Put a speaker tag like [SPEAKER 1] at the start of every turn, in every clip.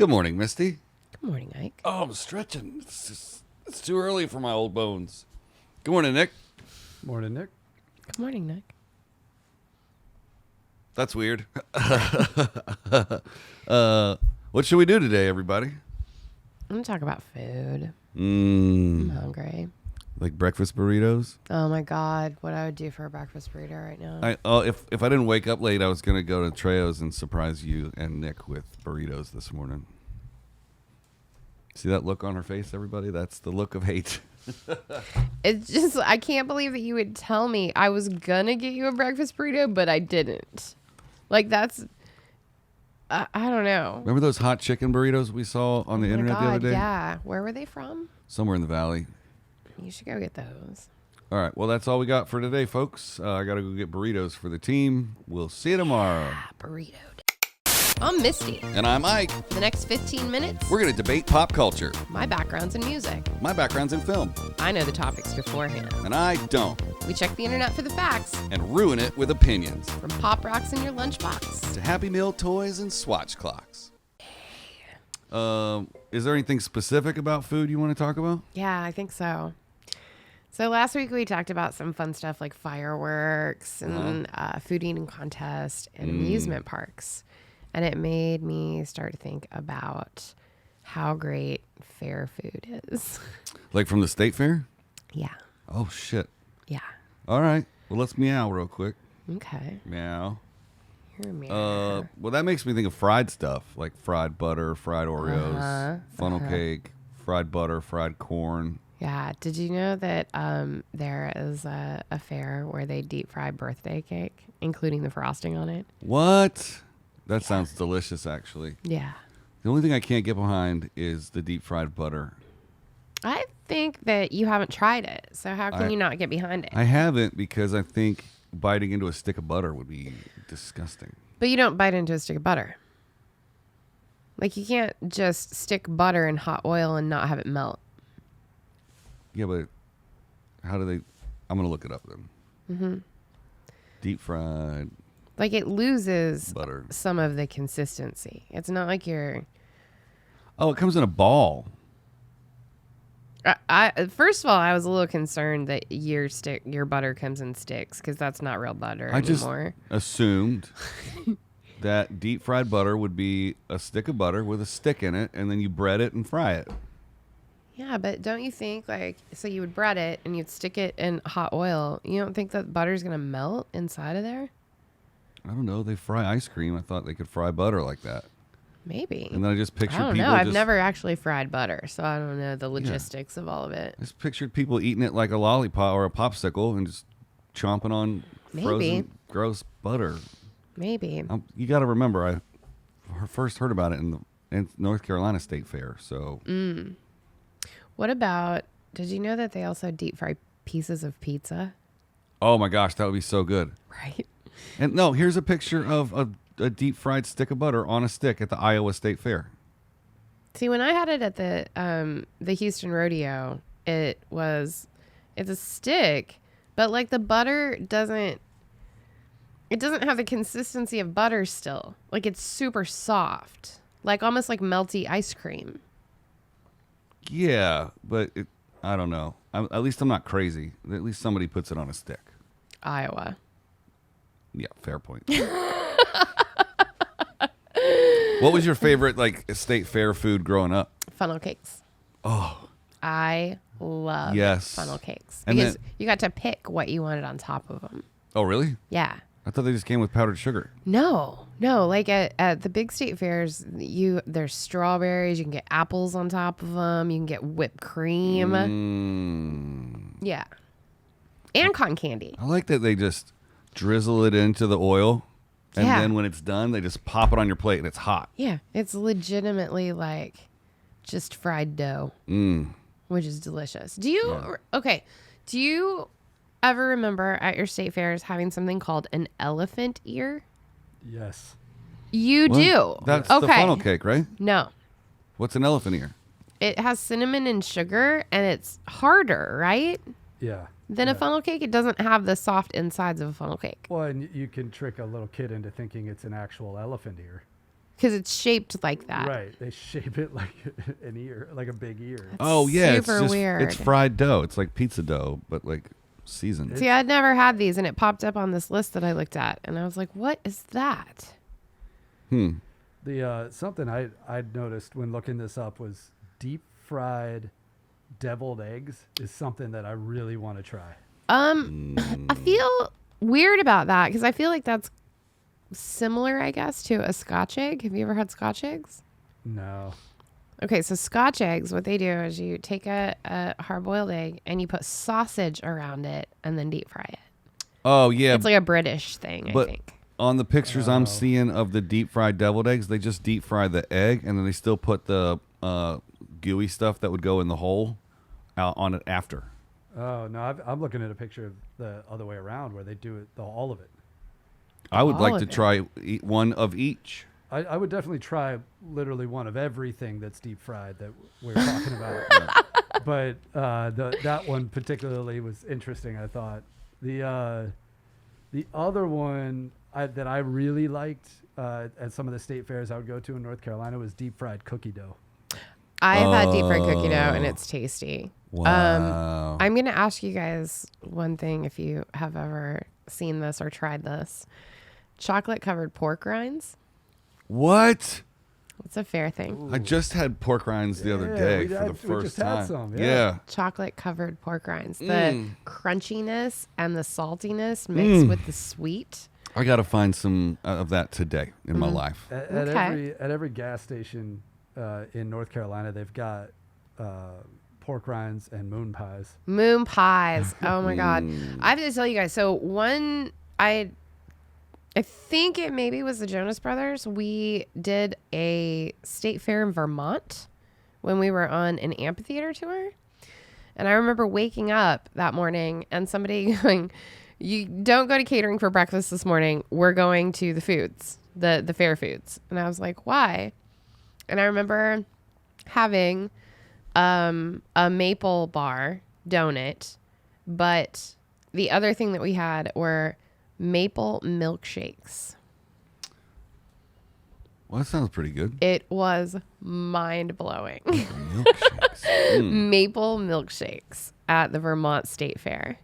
[SPEAKER 1] Good morning, Misty.
[SPEAKER 2] Good morning, Ike.
[SPEAKER 1] Oh, I'm stretching. It's too early for my old bones. Good morning, Nick.
[SPEAKER 3] Morning, Nick.
[SPEAKER 2] Good morning, Nick.
[SPEAKER 1] That's weird. What should we do today, everybody?
[SPEAKER 2] I'm going to talk about food.
[SPEAKER 1] Mm,
[SPEAKER 2] I'm hungry.
[SPEAKER 1] like breakfast burritos?
[SPEAKER 2] Oh, my God. What I would do for a breakfast burrito right now.
[SPEAKER 1] If I didn't wake up late, I was going to go to Trejo's and surprise you and Nick with burritos this morning. See that look on her face, everybody? That's the look of hate.
[SPEAKER 2] It's just, I can't believe that you would tell me I was going to get you a breakfast burrito, but I didn't. Like, that's, I don't know.
[SPEAKER 1] Remember those hot chicken burritos we saw on the
[SPEAKER 2] Oh my
[SPEAKER 1] internet
[SPEAKER 2] God,
[SPEAKER 1] the other day?
[SPEAKER 2] Yeah. Where were they from?
[SPEAKER 1] Somewhere in the valley.
[SPEAKER 2] You should go get those.
[SPEAKER 1] All right. Well, that's all we got for today, folks. I got to go get burritos for the team. We'll see you tomorrow.
[SPEAKER 2] Burrito. I'm Misty.
[SPEAKER 1] And I'm Ike.
[SPEAKER 2] For the next 15 minutes,
[SPEAKER 1] We're going to debate pop culture.
[SPEAKER 2] my background's in music.
[SPEAKER 1] My background's in film,
[SPEAKER 2] I know the topics beforehand.
[SPEAKER 1] and I don't.
[SPEAKER 2] We check the internet for the facts.
[SPEAKER 1] And ruin it with opinions.
[SPEAKER 2] From pop rocks in your lunchbox.
[SPEAKER 1] To Happy Meal toys and swatch clocks. Is there anything specific about food you want to talk about?
[SPEAKER 2] Yeah, I think so. So last week we talked about some fun stuff like fireworks and food eating contest and amusement parks. And it made me start to think about how great fair food is.
[SPEAKER 1] Like from the state fair?
[SPEAKER 2] Yeah.
[SPEAKER 1] Oh, shit.
[SPEAKER 2] Yeah.
[SPEAKER 1] All right. Well, let's meow real quick.
[SPEAKER 2] Okay.
[SPEAKER 1] Meow.
[SPEAKER 2] You're a mirror.
[SPEAKER 1] Well, that makes me think of fried stuff, like fried butter, fried Oreos, funnel cake, fried butter, fried corn.
[SPEAKER 2] Yeah. Did you know that there is a fair where they deep fry birthday cake, including the frosting on it?
[SPEAKER 1] What? That sounds delicious, actually.
[SPEAKER 2] Yeah.
[SPEAKER 1] The only thing I can't get behind is the deep fried butter.
[SPEAKER 2] I think that you haven't tried it. So how can you not get behind it?
[SPEAKER 1] I haven't because I think biting into a stick of butter would be disgusting.
[SPEAKER 2] But you don't bite into a stick of butter. Like, you can't just stick butter in hot oil and not have it melt.
[SPEAKER 1] Yeah, but how do they... I'm going to look it up then. Mm-hmm. Deep fried
[SPEAKER 2] Like, it loses
[SPEAKER 1] butter.
[SPEAKER 2] some of the consistency. It's not like you're...
[SPEAKER 1] Oh, it comes in a ball.
[SPEAKER 2] First of all, I was a little concerned that your butter comes in sticks because that's not real butter
[SPEAKER 1] I just
[SPEAKER 2] anymore.
[SPEAKER 1] assumed that deep fried butter would be a stick of butter with a stick in it, and then you bread it and fry it.
[SPEAKER 2] Yeah, but don't you think, like, so you would bread it and you'd stick it in hot oil. You don't think that butter's going to melt inside of there?
[SPEAKER 1] I don't know. They fry ice cream. I thought they could fry butter like that.
[SPEAKER 2] Maybe.
[SPEAKER 1] And then I just pictured
[SPEAKER 2] I don't
[SPEAKER 1] people
[SPEAKER 2] know. I've
[SPEAKER 1] just...
[SPEAKER 2] never actually fried butter, so I don't know the logistics of all of it.
[SPEAKER 1] I just pictured people eating it like a lollipop or a popsicle and just chomping on frozen, gross butter.
[SPEAKER 2] Maybe.
[SPEAKER 1] You got to remember, I first heard about it in North Carolina State Fair. So,
[SPEAKER 2] What about, did you know that they also deep fry pieces of pizza?
[SPEAKER 1] oh my gosh, that would be so good.
[SPEAKER 2] Right.
[SPEAKER 1] And no, here's a picture of a deep fried stick of butter on a stick at the Iowa State Fair.
[SPEAKER 2] See, when I had it at the Houston Rodeo, it's a stick, but like the butter doesn't have the consistency of butter still. Like, it's super soft, like almost like melty ice cream.
[SPEAKER 1] Yeah, but I don't know. At least I'm not crazy. At least somebody puts it on a stick.
[SPEAKER 2] Iowa.
[SPEAKER 1] Yeah, fair point. What was your favorite like state fair food growing up?
[SPEAKER 2] Funnel cakes.
[SPEAKER 1] Oh,
[SPEAKER 2] I love
[SPEAKER 1] Yes.
[SPEAKER 2] funnel cakes
[SPEAKER 1] And
[SPEAKER 2] because
[SPEAKER 1] then-
[SPEAKER 2] you got to pick what you wanted on top of them.
[SPEAKER 1] oh really?
[SPEAKER 2] Yeah.
[SPEAKER 1] I thought they just came with powdered sugar.
[SPEAKER 2] No. Like at the big state fairs, there's strawberries. You can get apples on top of them. You can get whipped cream. Yeah. And cotton candy.
[SPEAKER 1] I like that they just drizzle it into the oil, and
[SPEAKER 2] Yeah.
[SPEAKER 1] then when it's done, they just pop it on your plate, and it's hot.
[SPEAKER 2] Yeah. It's legitimately like just fried dough, which is delicious. Do you ever remember at your state fairs having something called an elephant ear?
[SPEAKER 3] Yes.
[SPEAKER 2] You
[SPEAKER 1] What?
[SPEAKER 2] do.
[SPEAKER 1] That's the funnel cake, right?
[SPEAKER 2] No.
[SPEAKER 1] What's an elephant ear?
[SPEAKER 2] It has cinnamon and sugar, and it's harder, right?
[SPEAKER 3] Yeah.
[SPEAKER 2] Than a funnel cake. It doesn't have the soft insides of a funnel cake.
[SPEAKER 3] Well, and you can trick a little kid into thinking it's an actual elephant ear.
[SPEAKER 2] because it's shaped like that.
[SPEAKER 3] Right. They shape it like an ear, like a big ear.
[SPEAKER 1] Oh yeah, it's
[SPEAKER 2] super
[SPEAKER 1] just
[SPEAKER 2] weird.
[SPEAKER 1] it's fried dough. It's like pizza dough, but like seasoned.
[SPEAKER 2] See, I'd never had these, and it popped up on this list that I looked at, and I was like, "What is that?"
[SPEAKER 3] The something I'd noticed when looking this up was deep fried deviled eggs is something that I really want to try.
[SPEAKER 2] I feel weird about that because I feel like that's similar, I guess, to a Scotch egg. Have you ever had Scotch eggs?
[SPEAKER 3] No.
[SPEAKER 2] Okay, so Scotch eggs, what they do is you take a hard-boiled egg and you put sausage around it and then deep fry it.
[SPEAKER 1] Oh yeah,
[SPEAKER 2] It's like a British thing, I
[SPEAKER 1] but
[SPEAKER 2] think.
[SPEAKER 1] on the pictures I'm seeing of the deep fried deviled eggs, they just deep fry the egg and then they still put the gooey stuff that would go in the hole out on it after.
[SPEAKER 3] Oh no, I'm looking at a picture of the other way around where they do it all of it.
[SPEAKER 1] I would
[SPEAKER 2] All
[SPEAKER 1] like
[SPEAKER 2] of
[SPEAKER 1] to
[SPEAKER 2] it.
[SPEAKER 1] try one of each.
[SPEAKER 3] I would definitely try literally one of everything that's deep fried that we're talking about. But that one particularly was interesting, I thought. The other one that I really liked at some of the state fairs I would go to in North Carolina was deep fried cookie dough.
[SPEAKER 2] I've had deep fried cookie dough, and it's tasty.
[SPEAKER 1] Wow.
[SPEAKER 2] I'm going to ask you guys one thing if you have ever seen this or tried this. Chocolate-covered pork rinds.
[SPEAKER 1] What?
[SPEAKER 2] It's a fair thing.
[SPEAKER 1] I just had pork rinds the other
[SPEAKER 3] Yeah,
[SPEAKER 1] day
[SPEAKER 3] we
[SPEAKER 1] for
[SPEAKER 3] had-
[SPEAKER 1] the
[SPEAKER 3] we
[SPEAKER 1] first
[SPEAKER 3] just had
[SPEAKER 1] time.
[SPEAKER 3] some,
[SPEAKER 1] yeah.
[SPEAKER 3] yeah.
[SPEAKER 2] Chocolate covered pork rinds. The crunchiness and the saltiness mixed with the sweet.
[SPEAKER 1] I got to find some of that today in my life.
[SPEAKER 3] At
[SPEAKER 2] Okay.
[SPEAKER 3] every gas station in North Carolina, they've got pork rinds and moon pies.
[SPEAKER 2] Moon pies. Oh my God. I have to tell you guys. So I think it maybe was the Jonas Brothers. We did a state fair in Vermont when we were on an amphitheater tour. And I remember waking up that morning and somebody going, "You don't go to catering for breakfast this morning. We're going to the foods, the fair foods." And I was like, "Why?" And I remember having a maple bar donut, but the other thing that we had were maple milkshakes.
[SPEAKER 1] Well, that sounds pretty good.
[SPEAKER 2] It was mind-blowing.
[SPEAKER 1] Milkshakes.
[SPEAKER 2] Maple milkshakes at the Vermont State Fair.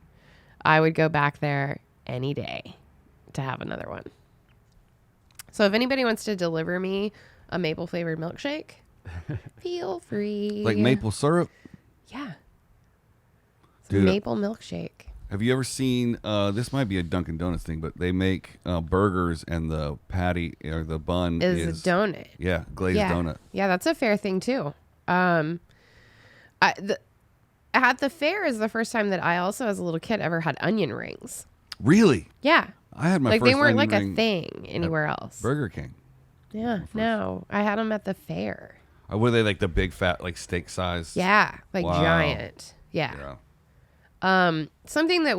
[SPEAKER 2] I would go back there any day to have another one. So if anybody wants to deliver me a maple flavored milkshake, feel free.
[SPEAKER 1] Like maple syrup?
[SPEAKER 2] Yeah. It's
[SPEAKER 1] Dude,
[SPEAKER 2] maple milkshake.
[SPEAKER 1] Have you ever seen, this might be a Dunkin' Donuts thing, but they make burgers and the patty or the bun
[SPEAKER 2] Is a donut.
[SPEAKER 1] Yeah, glazed donut.
[SPEAKER 2] Yeah, that's a fair thing too. At the fair is the first time that I also, as a little kid, ever had onion rings.
[SPEAKER 1] Really?
[SPEAKER 2] Yeah.
[SPEAKER 1] I had my
[SPEAKER 2] Like
[SPEAKER 1] first
[SPEAKER 2] they weren't
[SPEAKER 1] onion
[SPEAKER 2] like a
[SPEAKER 1] ring
[SPEAKER 2] thing anywhere else.
[SPEAKER 1] Burger King.
[SPEAKER 2] Yeah, no. I had them at the fair.
[SPEAKER 1] Were they like the big fat, like steak size?
[SPEAKER 2] Yeah, like
[SPEAKER 1] Wow.
[SPEAKER 2] giant. Yeah. Something that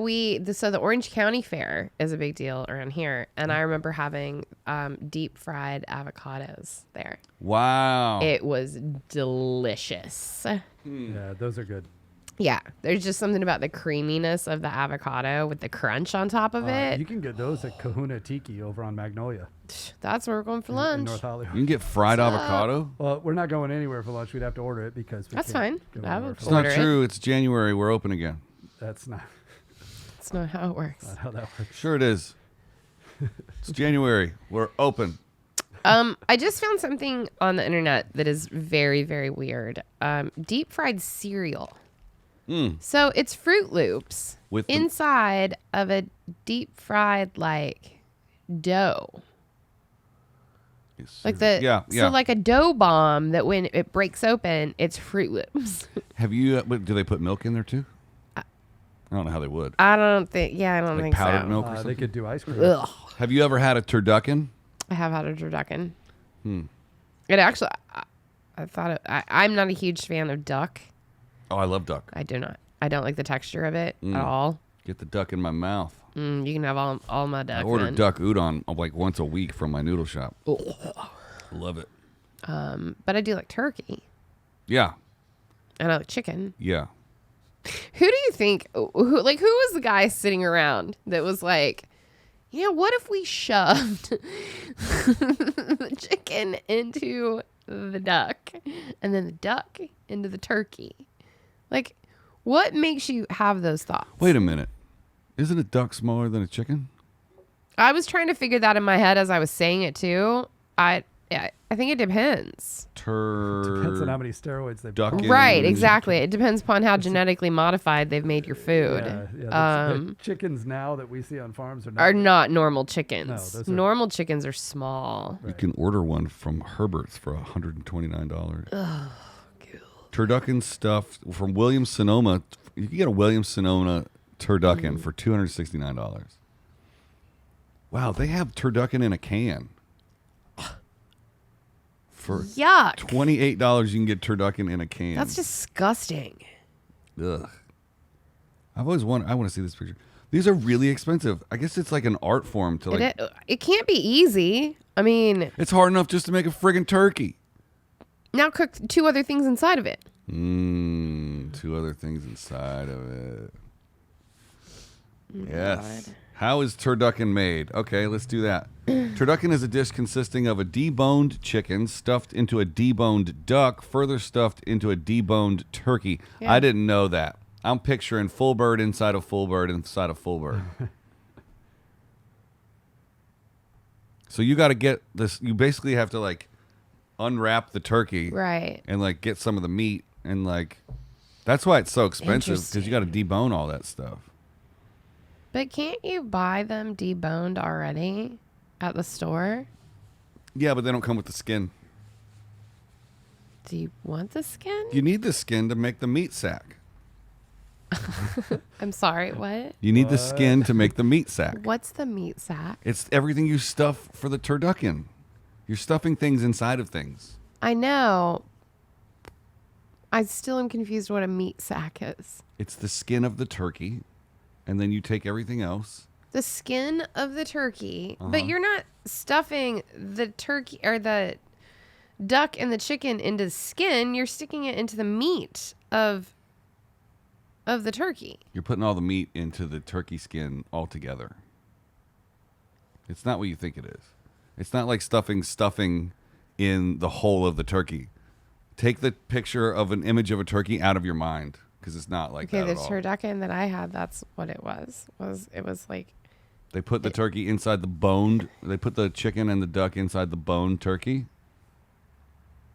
[SPEAKER 2] so the Orange County Fair is a big deal around here. And I remember having deep fried avocados there.
[SPEAKER 1] Wow.
[SPEAKER 2] It was delicious.
[SPEAKER 3] Yeah, those are good.
[SPEAKER 2] Yeah, there's just something about the creaminess of the avocado with the crunch on top of it.
[SPEAKER 3] You can get those at Kahuna Tiki over on Magnolia
[SPEAKER 2] That's where we're going for
[SPEAKER 3] in
[SPEAKER 2] lunch.
[SPEAKER 3] North Hollywood.
[SPEAKER 1] You can get fried avocado?
[SPEAKER 3] Well, we're not going anywhere for lunch. We'd have to order it because we
[SPEAKER 2] That's
[SPEAKER 3] can't
[SPEAKER 2] fine.
[SPEAKER 3] go
[SPEAKER 2] I
[SPEAKER 3] anywhere
[SPEAKER 2] would
[SPEAKER 3] for
[SPEAKER 1] It's
[SPEAKER 3] lunch.
[SPEAKER 1] not
[SPEAKER 2] Order it.
[SPEAKER 1] true. It's January. We're open again.
[SPEAKER 3] That's not
[SPEAKER 2] That's not how it works.
[SPEAKER 3] how that works.
[SPEAKER 1] Sure it is. It's January. We're open.
[SPEAKER 2] I just found something on the internet that is very, very weird. Deep fried cereal. So it's Fruit Loops
[SPEAKER 1] With the-
[SPEAKER 2] inside of a deep fried like dough. Like
[SPEAKER 1] yeah.
[SPEAKER 2] So like a dough bomb that when it breaks open, it's Fruit Loops.
[SPEAKER 1] Have you, do they put milk in there too? I don't know how they would.
[SPEAKER 2] I don't think
[SPEAKER 1] Like
[SPEAKER 2] think
[SPEAKER 1] powdered
[SPEAKER 2] so.
[SPEAKER 1] milk or
[SPEAKER 3] They
[SPEAKER 1] something?
[SPEAKER 3] could do ice cream.
[SPEAKER 2] Ugh.
[SPEAKER 1] Have you ever had a turducken?
[SPEAKER 2] I have had a turducken. It actually, I thought I'm not a huge fan of duck.
[SPEAKER 1] Oh, I love duck.
[SPEAKER 2] I do not. I don't like the texture of it at all.
[SPEAKER 1] Get the duck in my mouth.
[SPEAKER 2] You can have all my duck.
[SPEAKER 1] I order
[SPEAKER 2] then.
[SPEAKER 1] duck udon like once a week from my noodle shop. Love it.
[SPEAKER 2] But I do like turkey.
[SPEAKER 1] Yeah.
[SPEAKER 2] And I like chicken.
[SPEAKER 1] Yeah.
[SPEAKER 2] Who do you think? Who was the guy sitting around that was like, Yeah, what if we shoved the chicken into the duck and then the duck into the turkey? Like, what makes you have those thoughts?
[SPEAKER 1] Wait a minute. Isn't a duck smaller than a chicken?
[SPEAKER 2] I was trying to figure that in my head as I was saying it too. I think it depends.
[SPEAKER 3] Depends on how many steroids they've
[SPEAKER 1] Duck in.
[SPEAKER 2] Right, exactly. It depends upon how genetically modified they've made your food.
[SPEAKER 3] The chickens now that we see on farms
[SPEAKER 2] Are not normal chickens.
[SPEAKER 3] No, those are-
[SPEAKER 2] Normal chickens are small.
[SPEAKER 1] You can order one from Herbert's for $129. Turducken stuffed from Williams Sonoma. You can get a Williams Sonoma turducken for $269. Wow, they have turducken in a can. For
[SPEAKER 2] Yuck.
[SPEAKER 1] $28, you can get turducken in a can.
[SPEAKER 2] That's disgusting.
[SPEAKER 1] Ugh. I've always wanted. I want to see this picture. These are really expensive. I guess it's like an art form to like.
[SPEAKER 2] It can't be easy. I mean,
[SPEAKER 1] It's hard enough just to make a friggin' turkey.
[SPEAKER 2] now cook 2 other things inside of it.
[SPEAKER 1] 2 other things inside of it. Yes.
[SPEAKER 2] God.
[SPEAKER 1] How is turducken made? Okay, let's do that. Turducken is a dish consisting of a deboned chicken stuffed into a deboned duck, further stuffed into a deboned turkey.
[SPEAKER 2] Yeah.
[SPEAKER 1] I didn't know that. I'm picturing full bird inside of full bird inside of full bird. So you got to get this. You basically have to like unwrap the turkey,
[SPEAKER 2] Right.
[SPEAKER 1] and like get some of the meat, and like that's why it's so expensive because you got to debone all that stuff.
[SPEAKER 2] But can't you buy them deboned already at the store?
[SPEAKER 1] Yeah, but they don't come with the skin.
[SPEAKER 2] Do you want the skin?
[SPEAKER 1] You need the skin to make the meat sack.
[SPEAKER 2] I'm sorry, what?
[SPEAKER 1] You need the skin to make the meat sack.
[SPEAKER 2] What's the meat sack?
[SPEAKER 1] It's everything you stuff for the turducken. You're stuffing things inside of things.
[SPEAKER 2] I know. I still am confused what a meat sack is.
[SPEAKER 1] It's the skin of the turkey, and then you take everything else.
[SPEAKER 2] The skin of the turkey, but you're not stuffing the turkey or the duck and the chicken into the skin. You're sticking it into the meat of the turkey.
[SPEAKER 1] You're putting all the meat into the turkey skin all together. It's not what you think it is. It's not like stuffing in the whole of the turkey. Take the picture of an image of a turkey out of your mind because it's not like
[SPEAKER 2] Okay,
[SPEAKER 1] that
[SPEAKER 2] the
[SPEAKER 1] at all.
[SPEAKER 2] turducken that I had, that's what it was. It was like,
[SPEAKER 1] They put the turkey inside the boned. They put the chicken and the duck inside the boned turkey.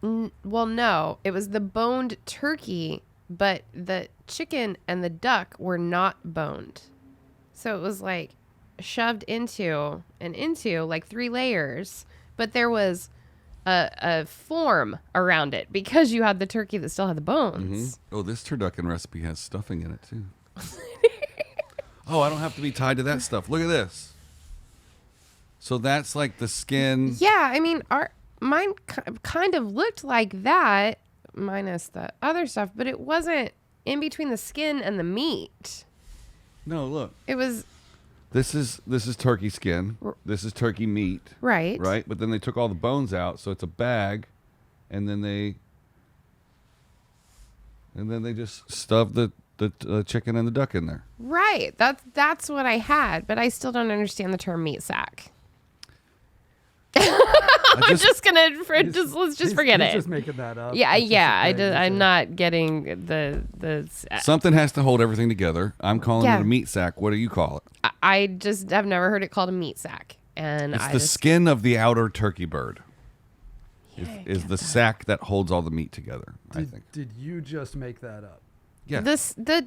[SPEAKER 2] well, no, it was the boned turkey, but the chicken and the duck were not boned. So it was like shoved into like 3 layers, but there was a form around it because you had the turkey that still had the bones.
[SPEAKER 1] Oh, this turducken recipe has stuffing in it too. Oh, I don't have to be tied to that stuff. Look at this. So that's like the skin.
[SPEAKER 2] Yeah, I mean, mine kind of looked like that, minus the other stuff, but it wasn't in between the skin and the meat.
[SPEAKER 1] No, look.
[SPEAKER 2] It was
[SPEAKER 1] This is turkey skin. This is turkey meat.
[SPEAKER 2] right.
[SPEAKER 1] Right? But then they took all the bones out, so it's a bag, and then they just stuffed the chicken and the duck in there.
[SPEAKER 2] Right. That's what I had, but I still don't understand the term meat sack. I'm just gonna let's just forget
[SPEAKER 3] he's
[SPEAKER 2] it.
[SPEAKER 3] just making that up.
[SPEAKER 2] Yeah,
[SPEAKER 3] It's just
[SPEAKER 2] yeah.
[SPEAKER 3] a thing.
[SPEAKER 2] I'm not getting the.
[SPEAKER 1] Something has to hold everything together. I'm calling
[SPEAKER 2] Yeah.
[SPEAKER 1] it a meat sack. What do you call it?
[SPEAKER 2] I just have never heard it called a meat sack, and
[SPEAKER 1] It's
[SPEAKER 2] I
[SPEAKER 1] the
[SPEAKER 2] just,
[SPEAKER 1] skin of the outer turkey bird.
[SPEAKER 2] Yeah, I
[SPEAKER 1] Is
[SPEAKER 2] get
[SPEAKER 1] the
[SPEAKER 2] that.
[SPEAKER 1] sack that holds all the meat together, I think.
[SPEAKER 3] Did you just make that up?
[SPEAKER 1] Yeah.
[SPEAKER 2] the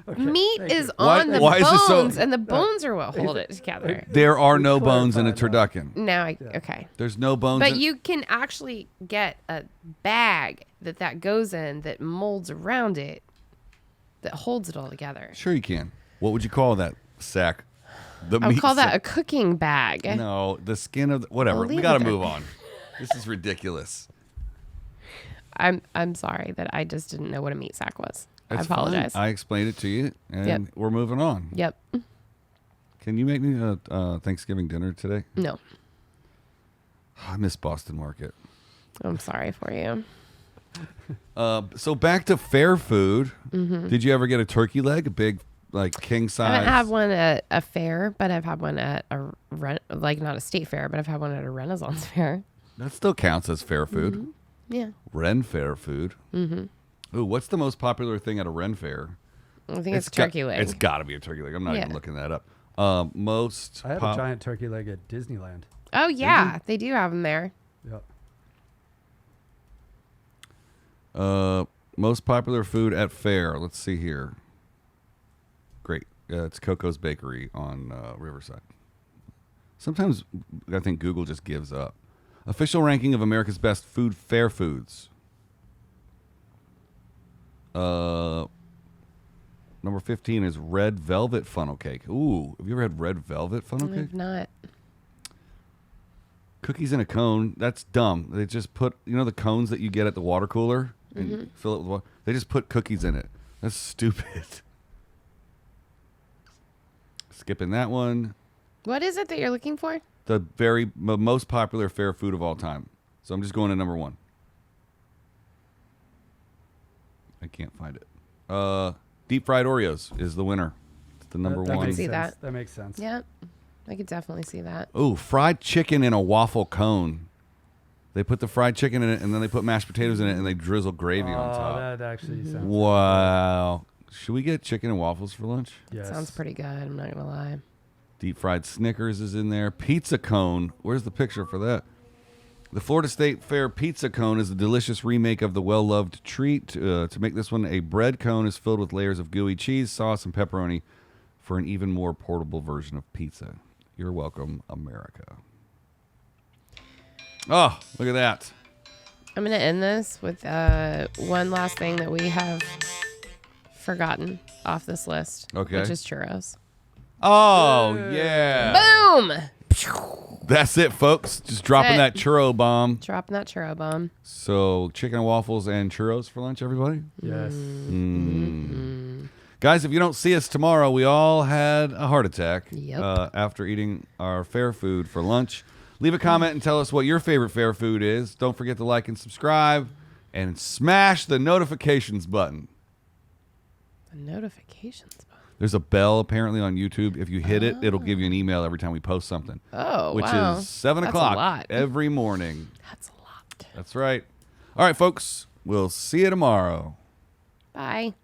[SPEAKER 3] Okay,
[SPEAKER 2] meat
[SPEAKER 3] thank
[SPEAKER 2] is
[SPEAKER 3] you.
[SPEAKER 2] on the
[SPEAKER 1] Why is this so-
[SPEAKER 2] bones, and the bones are what hold it together.
[SPEAKER 1] There are no
[SPEAKER 3] We've
[SPEAKER 1] bones in a
[SPEAKER 3] clarified
[SPEAKER 1] turducken.
[SPEAKER 2] Now,
[SPEAKER 3] Yeah.
[SPEAKER 2] okay.
[SPEAKER 1] There's no bones.
[SPEAKER 2] But
[SPEAKER 1] in-
[SPEAKER 2] you can actually get a bag that goes in that molds around it that holds it all together.
[SPEAKER 1] Sure you can. What would you call that sack? The
[SPEAKER 2] I would
[SPEAKER 1] meat
[SPEAKER 2] call that a
[SPEAKER 1] sack.
[SPEAKER 2] cooking bag.
[SPEAKER 1] No, the skin of whatever.
[SPEAKER 2] I'll
[SPEAKER 1] We
[SPEAKER 2] leave
[SPEAKER 1] got to
[SPEAKER 2] it there.
[SPEAKER 1] move on. This is ridiculous.
[SPEAKER 2] I'm sorry that I just didn't know what a meat sack was.
[SPEAKER 1] That's
[SPEAKER 2] I apologize.
[SPEAKER 1] Fine. I explained it to you, and
[SPEAKER 2] Yep.
[SPEAKER 1] we're moving on.
[SPEAKER 2] Yep.
[SPEAKER 1] Can you make me a Thanksgiving dinner today?
[SPEAKER 2] No.
[SPEAKER 1] I miss Boston Market.
[SPEAKER 2] I'm sorry for you.
[SPEAKER 1] So back to fair food.
[SPEAKER 2] Mm-hmm.
[SPEAKER 1] Did you ever get a turkey leg? A big like king
[SPEAKER 2] I
[SPEAKER 1] size.
[SPEAKER 2] haven't had one at a fair, but I've had one at a like not a state fair, but I've had one at a Renaissance fair.
[SPEAKER 1] That still counts as fair food.
[SPEAKER 2] Mm-hmm. Yeah.
[SPEAKER 1] Ren fair food. Mm-hmm. Ooh, what's the most popular thing at a Ren fair?
[SPEAKER 2] I think it's turkey leg.
[SPEAKER 1] It's got to be a turkey leg. I'm not even looking that up. Most.
[SPEAKER 3] I had a giant turkey leg at Disneyland.
[SPEAKER 2] Oh yeah, they do have them there.
[SPEAKER 3] Yep.
[SPEAKER 1] Most popular food at fair. Let's see here. Great. It's Coco's Bakery on Riverside. Sometimes I think Google just gives up. Official ranking of America's best fair foods. Number 15 is red velvet funnel cake. Ooh, have you ever had red velvet funnel cake?
[SPEAKER 2] I've not.
[SPEAKER 1] Cookies in a cone. That's dumb. They just put, the cones that you get at the water cooler and fill it with water. They just put cookies in it. That's stupid. Skipping that one.
[SPEAKER 2] What is it that you're looking for?
[SPEAKER 1] The most popular fair food of all time. So I'm just going to number 1. I can't find it. Deep fried Oreos is the winner. It's the number
[SPEAKER 3] That
[SPEAKER 1] one.
[SPEAKER 3] makes
[SPEAKER 2] see
[SPEAKER 3] sense.
[SPEAKER 2] that.
[SPEAKER 3] That makes sense.
[SPEAKER 2] Yeah, I could definitely see that.
[SPEAKER 1] Ooh, fried chicken in a waffle cone. They put the fried chicken in it, and then they put mashed potatoes in it, and they drizzle gravy on top.
[SPEAKER 3] That actually sounds
[SPEAKER 1] Wow. Should we get chicken and waffles for lunch?
[SPEAKER 3] Yes.
[SPEAKER 2] Sounds pretty good. I'm not gonna lie.
[SPEAKER 1] Deep fried Snickers is in there. Pizza cone. Where's the picture for that? The Florida State Fair pizza cone is a delicious remake of the well-loved treat. To make this one, a bread cone is filled with layers of gooey cheese, sauce, and pepperoni for an even more portable version of pizza. You're welcome, America. Oh, look at that.
[SPEAKER 2] I'm gonna end this with one last thing that we have forgotten off this list.
[SPEAKER 1] Okay.
[SPEAKER 2] Which is churros.
[SPEAKER 1] Oh, yeah.
[SPEAKER 2] Boom!
[SPEAKER 1] That's it, folks. Just dropping that churro bomb.
[SPEAKER 2] Dropping that churro bomb.
[SPEAKER 1] So, chicken and waffles and churros for lunch, everybody?
[SPEAKER 3] Yes.
[SPEAKER 1] Guys, if you don't see us tomorrow, we all had a heart attack
[SPEAKER 2] Yep.
[SPEAKER 1] after eating our fair food for lunch. Leave a comment and tell us what your favorite fair food is. Don't forget to like and subscribe and smash the notifications button.
[SPEAKER 2] The notifications button.
[SPEAKER 1] There's a bell apparently on YouTube. If you hit it, it'll give you an email every time we post something.
[SPEAKER 2] Oh,
[SPEAKER 1] which
[SPEAKER 2] wow.
[SPEAKER 1] is 7
[SPEAKER 2] That's a
[SPEAKER 1] o'clock
[SPEAKER 2] lot.
[SPEAKER 1] every morning.
[SPEAKER 2] That's a lot.
[SPEAKER 1] That's right. All right, folks. We'll see you tomorrow.
[SPEAKER 2] Bye.